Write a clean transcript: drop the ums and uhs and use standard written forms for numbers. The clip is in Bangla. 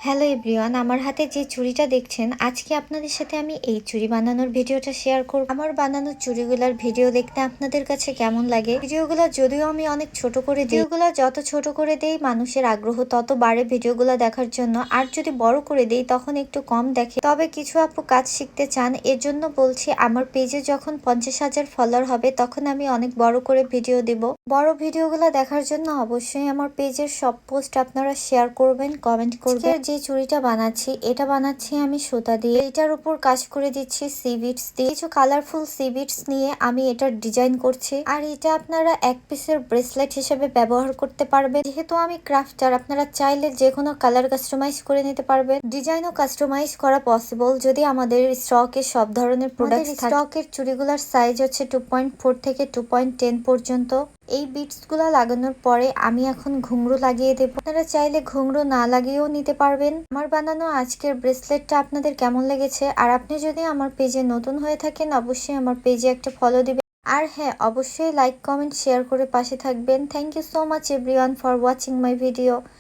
হ্যালো এভরিওয়ান, আমার হাতে যে চুড়িটা দেখছেন, আজকে আপনাদের সাথে আমি এই চুড়ি বানানোর ভিডিওটা শেয়ার করব। আমার বানানো চুড়িগুলার ভিডিও দেখতে আপনাদের কাছে কেমন লাগে? ভিডিওগুলো যদিও আমি অনেক ছোট করে দিই, ভিডিওগুলো যত ছোট করে দেই মানুষের আগ্রহ তত বাড়ে ভিডিওগুলো দেখার জন্য। আর যদি বড় করে দেই তখন একটু কম দেখে। তবে কিছু আপু কাজ শিখতে চান, এর জন্য বলছি আমার পেজে যখন 50,000 ফলোয়ার হবে তখন আমি অনেক বড় করে ভিডিও দিব। বড় ভিডিওগুলো দেখার জন্য অবশ্যই আমার পেজের সব পোস্ট আপনারা শেয়ার করবেন, কমেন্ট করবেন। যে চুড়িটা বানাচ্ছি, এটা বানাচ্ছি আমি সুতা দিয়ে। এটার উপর কাজ করে দিচ্ছি সি বিটস দিয়ে। কিছু কালারফুল সি বিটস নিয়ে আমি এটার ডিজাইন করছি। আর এটা আপনারা এক পিসের ব্রেসলেট হিসেবে ব্যবহার করতে পারবেন। যেহেতু আমি ক্রাফটার, আপনারা চাইলে যে কোনো কালার কাস্টমাইজ করে নিতে পারবেন। ডিজাইনও কাস্টমাইজ করা পসিবল যদি আমাদের স্টকে সব ধরনের প্রোডাক্ট থাকে। স্টকের চুড়িগুলোর সাইজ হচ্ছে 2.4 থেকে 2.10 পর্যন্ত। এই বিটস গুলা লাগানোর পরে আমি এখন ঘুঙরু লাগিয়ে দেবো। আপনারা চাইলে ঘুঙরু না লাগিয়েও নিতে পারবেন। আমার বানানো আজকের ব্রেসলেটটা আপনাদের কেমন লেগেছে? আর আপনি যদি আমার পেজে নতুন হয়ে থাকেন অবশ্যই আমার পেজে একটা ফলো দিবেন। আর হ্যাঁ, অবশ্যই লাইক, কমেন্ট, শেয়ার করে পাশে থাকবেন। Thank you so much everyone for watching my video.